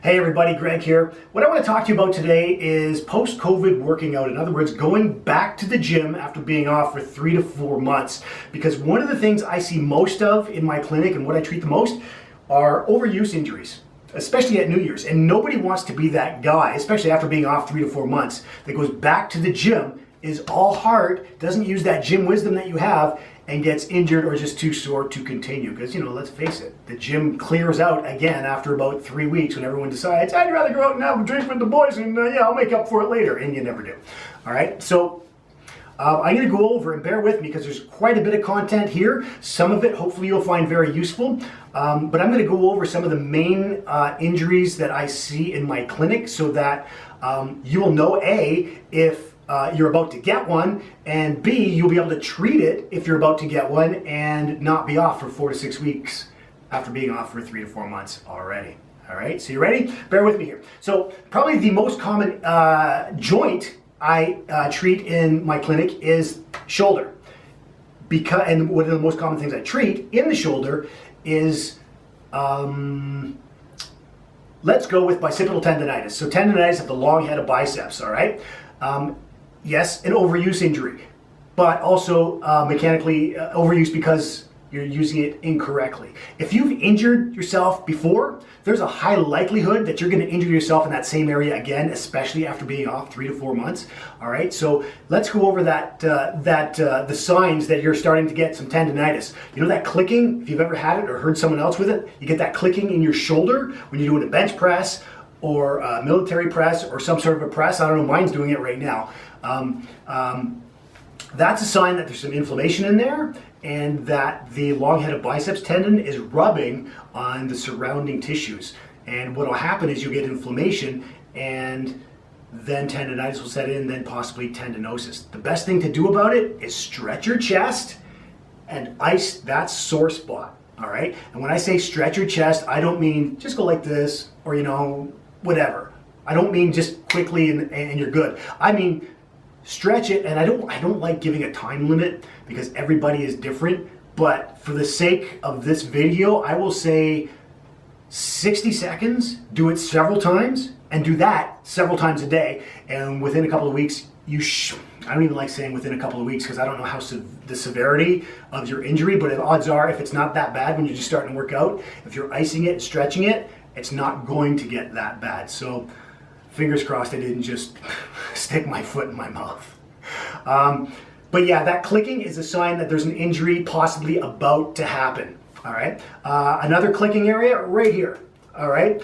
Hey everybody, Greg here. What I want to talk to you about today is post-COVID working out. In other words, going back to the gym after being off for 3 to 4 months. Because one of the things I see most of in my clinic and what I treat the most are overuse injuries, especially at New Year's. And nobody wants to be that guy, especially after being off 3 to 4 months, that goes back to the gym, is all heart, doesn't use that gym wisdom that you have, and gets injured or just too sore to continue. Because, let's face it, the gym clears out again after about 3 weeks when everyone decides, I'd rather go out and have a drink with the boys and I'll make up for it later. And you never do. All right, so I'm going to go over, and bear with me because there's quite a bit of content here. Some of it hopefully you'll find very useful. But I'm going to go over some of the main injuries that I see in my clinic so that you will know, A, if you're about to get one, and B, you'll be able to treat it if you're about to get one and not be off for 4 to 6 weeks after being off for 3 to 4 months already. All right, so you ready? Bear with me here. So probably the most common joint I treat in my clinic is shoulder. And one of the most common things I treat in the shoulder is, let's go with bicipital tendonitis. So tendonitis of the long head of biceps, all right? Yes, an overuse injury, but also mechanically overuse because you're using it incorrectly. If you've injured yourself before, there's a high likelihood that you're going to injure yourself in that same area again, especially after being off 3 to 4 months. All right, so let's go over the signs that you're starting to get some tendonitis. You know that clicking, if you've ever had it or heard someone else with it, you get that clicking in your shoulder when you're doing a bench press or a military press or some sort of a press. I don't know, mine's doing it right now. That's a sign that there's some inflammation in there and that the long head of biceps tendon is rubbing on the surrounding tissues. And what will happen is you'll get inflammation and then tendonitis will set in, then possibly tendinosis. The best thing to do about it is stretch your chest and ice that sore spot. All right. And when I say stretch your chest, I don't mean just go like this or, whatever. I don't mean just quickly and you're good. I mean, stretch it, and I don't like giving a time limit because everybody is different, but for the sake of this video, I will say 60 seconds, do it several times, and do that several times a day, and within a couple of weeks, I don't even like saying within a couple of weeks because I don't know how the severity of your injury, but the odds are if it's not that bad when you're just starting to work out, if you're icing it and stretching it, it's not going to get that bad. So fingers crossed I didn't just stick my foot in my mouth. But yeah, that clicking is a sign that there's an injury possibly about to happen. All right. Another clicking area right here. All right.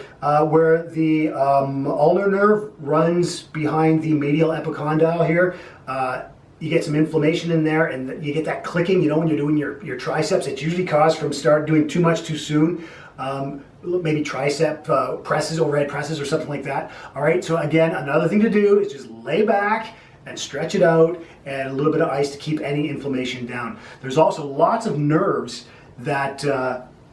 Where the ulnar nerve runs behind the medial epicondyle here. You get some inflammation in there and you get that clicking, when you're doing your triceps. It's usually caused from doing too much too soon. Maybe tricep presses, overhead presses or something like that. All right, so again, another thing to do is just lay back and stretch it out and a little bit of ice to keep any inflammation down. There's also lots of nerves that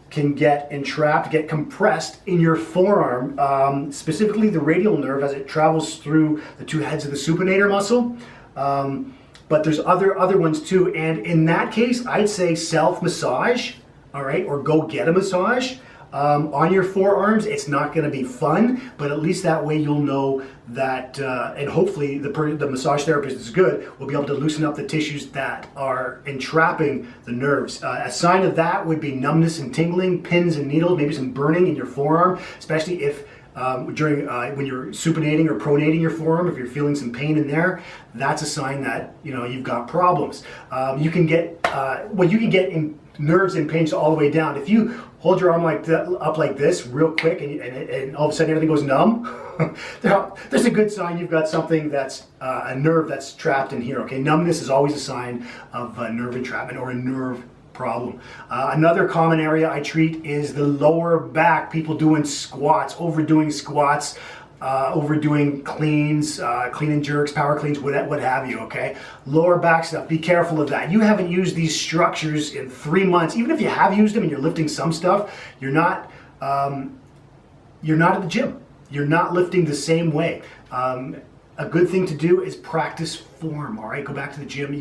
can get entrapped, get compressed in your forearm, specifically the radial nerve as it travels through the two heads of the supinator muscle. But there's other ones too, and in that case, I'd say self-massage, all right, or go get a massage. On your forearms. It's not going to be fun, but at least that way you'll know that, and hopefully the massage therapist is good, will be able to loosen up the tissues that are entrapping the nerves. A sign of that would be numbness and tingling, pins and needles, maybe some burning in your forearm, especially if when you're supinating or pronating your forearm, if you're feeling some pain in there, that's a sign that you've got problems. You can get in nerves impinged all the way down. If you hold your arm up like this real quick and all of a sudden everything goes numb, there's a good sign you've got something that's a nerve that's trapped in here. Okay, numbness is always a sign of nerve entrapment or a nerve problem. Another common area I treat is the lower back. People doing squats, overdoing squats, overdoing cleans, clean and jerks, power cleans, what have you, okay? Lower back stuff, be careful of that. You haven't used these structures in 3 months. Even if you have used them and you're lifting some stuff, you're not at the gym. You're not lifting the same way. A good thing to do is practice form, all right? Go back to the gym.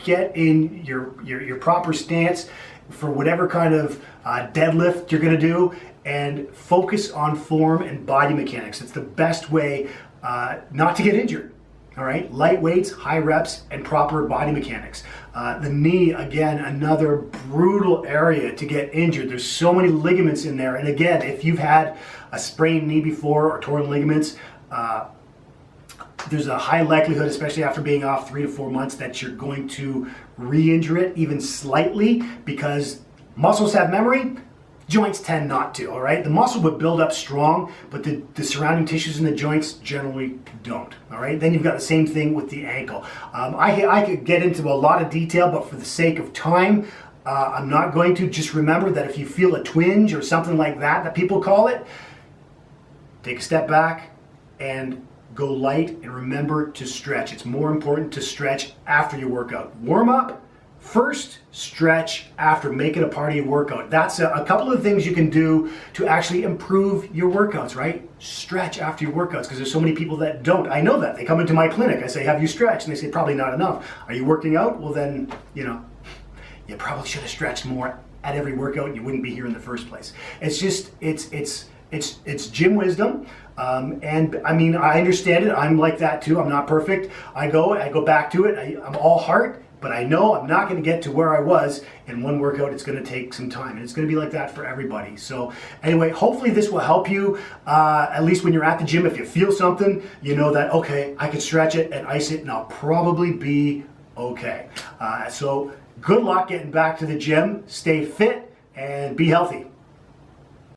get in your proper stance for whatever kind of deadlift you're going to do, and focus on form and body mechanics. It's the best way not to get injured. All right, light weights, high reps, and proper body mechanics. The knee, again, another brutal area to get injured. There's so many ligaments in there. And again, if you've had a sprained knee before or torn ligaments, there's a high likelihood, especially after being off 3 to 4 months, that you're going to re-injure it even slightly, because muscles have memory, joints tend not to, all right? The muscle would build up strong, but the surrounding tissues in the joints generally don't, all right? Then you've got the same thing with the ankle. I could get into a lot of detail, but for the sake of time, I'm not going to. Just remember that if you feel a twinge or something like that people call it, take a step back and go light, and remember to stretch. It's more important to stretch after your workout. Warm up first, stretch after. Make it a part of your workout. That's a couple of things you can do to actually improve your workouts, right? Stretch after your workouts, because there's so many people that don't. I know that. They come into my clinic. I say, have you stretched? And they say, probably not enough. Are you working out? Well, then, you probably should have stretched more at every workout. You wouldn't be here in the first place. It's just, it's gym wisdom. And I mean, I understand it. I'm like that too. I'm not perfect. I go back to it. I'm all heart, but I know I'm not going to get to where I was in one workout. It's going to take some time, and it's going to be like that for everybody. So anyway, hopefully this will help you, at least when you're at the gym. If you feel something, you know that, okay, I can stretch it and ice it, and I'll probably be okay. So good luck getting back to the gym. Stay fit and be healthy.